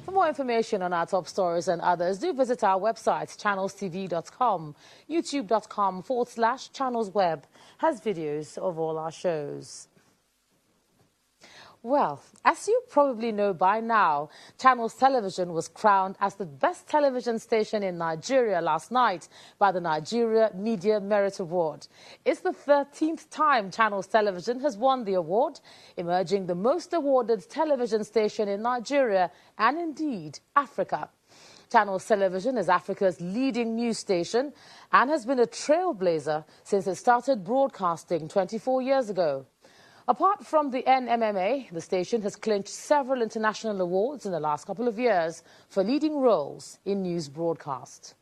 For more information on our top stories and others, do visit our website, channelstv.com. youtube.com/channelsweb has videos of all our shows. Well, as you probably know by now, Channels Television was crowned as the best television station in Nigeria last night by the Nigeria Media Merit Award. It's the 13th time Channels Television has won the award, emerging the most awarded television station in Nigeria and indeed Africa. Channels Television is Africa's leading news station and has been a trailblazer since it started broadcasting 24 years ago. Apart from the NMMA, the station has clinched several international awards in the last couple of years for leading roles in news broadcast.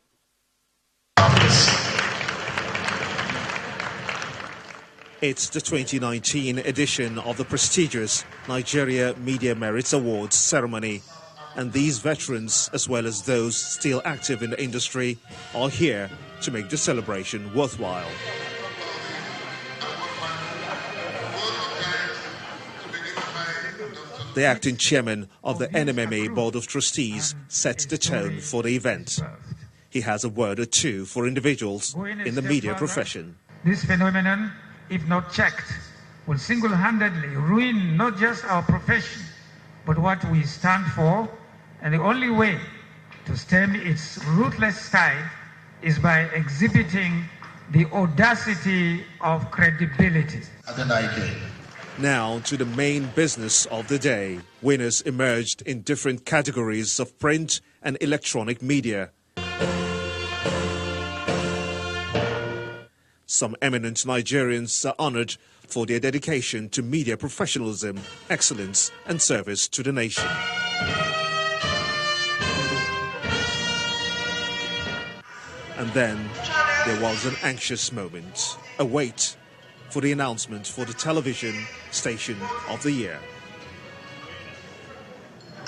It's the 2019 edition of the prestigious Nigeria Media Merits Awards ceremony. And these veterans, as well as those still active in the industry, are here to make the celebration worthwhile. The acting chairman of the NMMA Board of Trustees sets the tone for the event. He has a word or two for individuals in the media profession. This phenomenon, if not checked, will single-handedly ruin not just our profession, but what we stand for. And the only way to stem its ruthless tide is by exhibiting the audacity of credibility. Now to the main business of the day. Winners emerged in different categories of print and electronic media. Some eminent Nigerians are honored for their dedication to media professionalism, excellence and service to the nation. And then there was an anxious moment, a wait for the announcement for the television station of the year.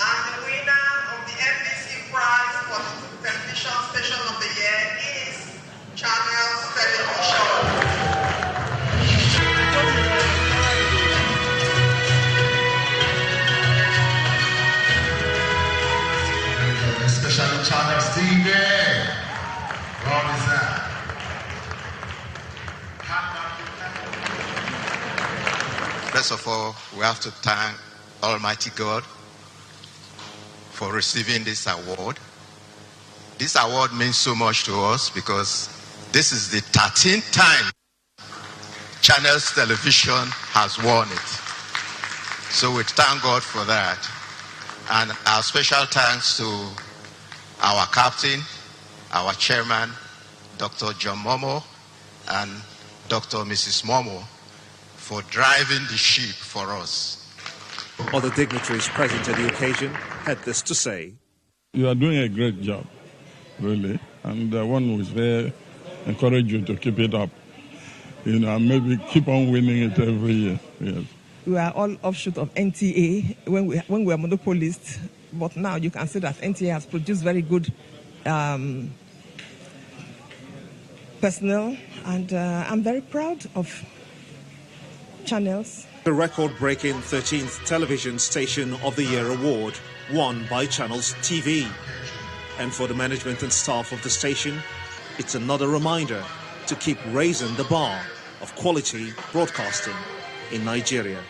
And the winner of the NBC prize for the television station of the year is Channels Television. Especially Channels TV. What is that? First of all, we have to thank Almighty God for receiving this award. This award means so much to us because this is the 13th time Channels Television has won it. So we thank God for that. And our special thanks to our captain, our chairman, Dr. John Momo, and Dr. Mrs. Momo, for driving the ship for us. Other dignitaries present at the occasion had this to say. You are doing a great job, really, and one was there encourage you to keep it up. You know, maybe keep on winning it every year. Yes. We are all offshoot of NTA when we were monopolists, but now you can see that NTA has produced very good personnel, and I'm very proud of Channels. The record-breaking 13th Television Station of the Year award won by Channels TV. And for the management and staff of the station, it's another reminder to keep raising the bar of quality broadcasting in Nigeria.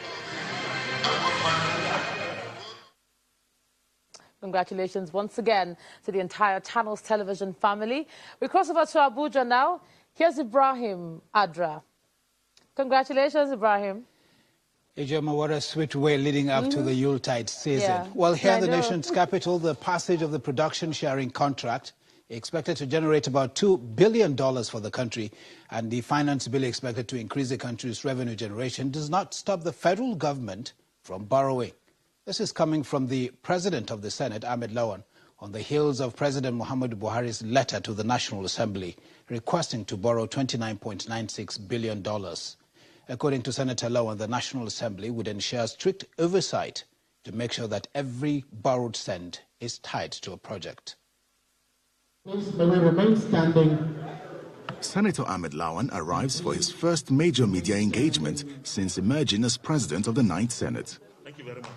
Congratulations once again to the entire Channels Television family. We cross over to Abuja now. Here's Ibrahim Adra. Congratulations, Ibrahim. Ijoma, what a sweet way leading up to the Yuletide season. Yeah. Well, here in the nation's capital, the passage of the production sharing contract expected to generate about $2 billion for the country, and the finance bill expected to increase the country's revenue generation does not stop the federal government from borrowing. This is coming from the President of the Senate, Ahmed Lawan, on the heels of President Muhammadu Buhari's letter to the National Assembly requesting to borrow $29.96 billion. According to Senator Lawan, the National Assembly would ensure strict oversight to make sure that every borrowed cent is tied to a project. They will remain standing. Senator Ahmed Lawan arrives for his first major media engagement since emerging as President of the Ninth Senate. Thank you very much.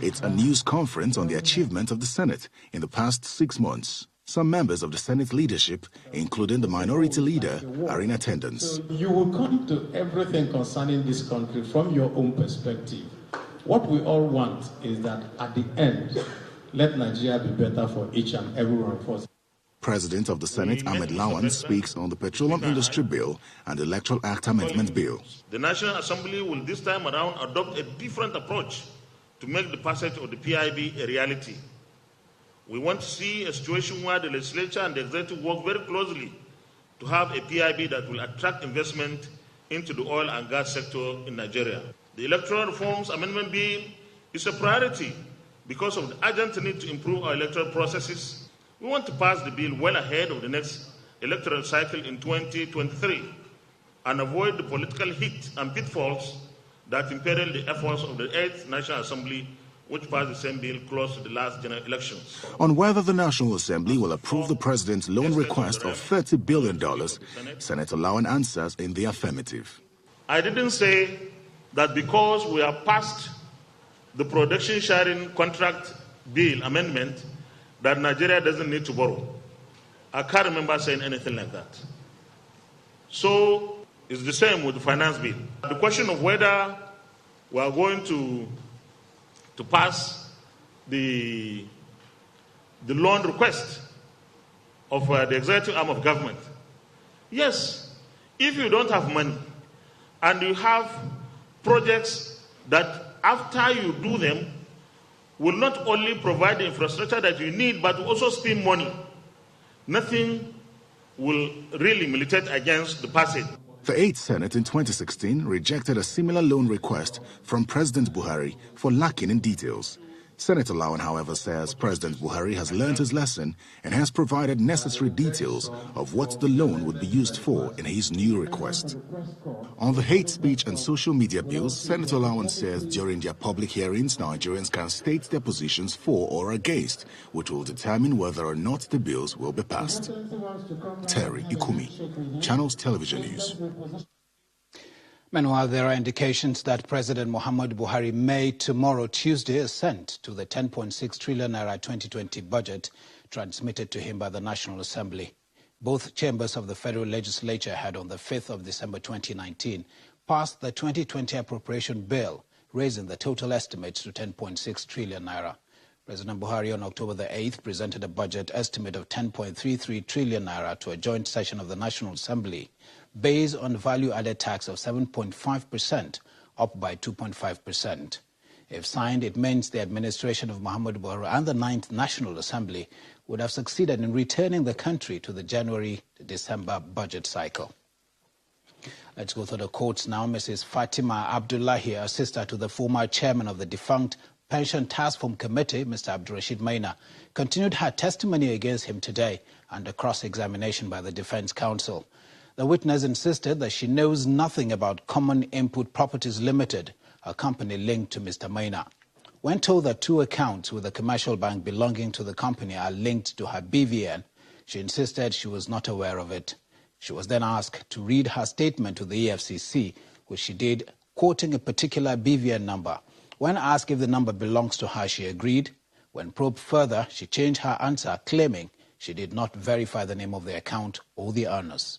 It's a news conference on the achievement of the Senate in the past 6 months. Some members of the Senate leadership, including the minority leader, are in attendance. So you will come to everything concerning this country from your own perspective. What we all want is that at the end, let Nigeria be better for each and every one of us. President of the Senate, Ahmed Lawan, speaks on the Petroleum Industry Bill and the Electoral Act Amendment Bill. The National Assembly will this time around adopt a different approach to make the passage of the PIB a reality. We want to see a situation where the legislature and the executive work very closely to have a PIB that will attract investment into the oil and gas sector in Nigeria. The Electoral Reforms Amendment Bill is a priority because of the urgent need to improve our electoral processes. We want to pass the bill well ahead of the next electoral cycle in 2023 and avoid the political hit and pitfalls that imperil the efforts of the 8th National Assembly, which passed the same bill close to the last general elections. On whether the National Assembly will approve the president's loan request of $30 billion, Senator Lawan answers in the affirmative. I didn't say that because we have passed the production sharing contract bill amendment that Nigeria doesn't need to borrow. I can't remember saying anything like that. So it's the same with the finance bill. The question of whether we are going to pass the loan request of the executive arm of government. Yes, if you don't have money and you have projects that after you do them will not only provide the infrastructure that you need, but also spend money, nothing will really militate against the passage. The 8th Senate in 2016 rejected a similar loan request from President Buhari for lacking in details. Senator Lawan, however, says President Buhari has learned his lesson and has provided necessary details of what the loan would be used for in his new request. On the hate speech and social media bills, Senator Lawan says during their public hearings, Nigerians can state their positions for or against, which will determine whether or not the bills will be passed. Terry Ikumi, Channels Television News. Meanwhile, there are indications that President Muhammadu Buhari may tomorrow, Tuesday, assent to the 10.6 trillion naira 2020 budget transmitted to him by the National Assembly. Both chambers of the Federal Legislature had on the 5th of December 2019 passed the 2020 appropriation bill, raising the total estimate to 10.6 trillion naira. President Buhari on October the 8th presented a budget estimate of 10.33 trillion naira to a joint session of the National Assembly, based on value-added tax of 7.5%, up by 2.5%. If signed, it means the administration of Muhammadu Buhari and the 9th National Assembly would have succeeded in returning the country to the January to December budget cycle. Let's go to the courts now. Mrs. Fatima Abdullahi, a sister to the former chairman of the defunct Pension Task Force Committee, Mr. Abdurrashid Maina, continued her testimony against him today under cross-examination by the Defense Counsel. The witness insisted that she knows nothing about Common Input Properties Limited, a company linked to Mr. Maina. When told that 2 accounts with a commercial bank belonging to the company are linked to her BVN, she insisted she was not aware of it. She was then asked to read her statement to the EFCC, which she did, quoting a particular BVN number. When asked if the number belongs to her, she agreed. When probed further, she changed her answer, claiming she did not verify the name of the account or the owners.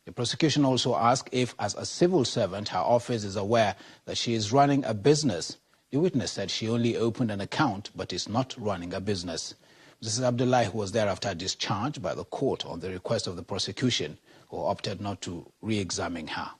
The prosecution also asked if, as a civil servant, her office is aware that she is running a business. The witness said she only opened an account but is not running a business. Mrs. Abdullahi was thereafter discharged by the court on the request of the prosecution, who opted not to re-examine her.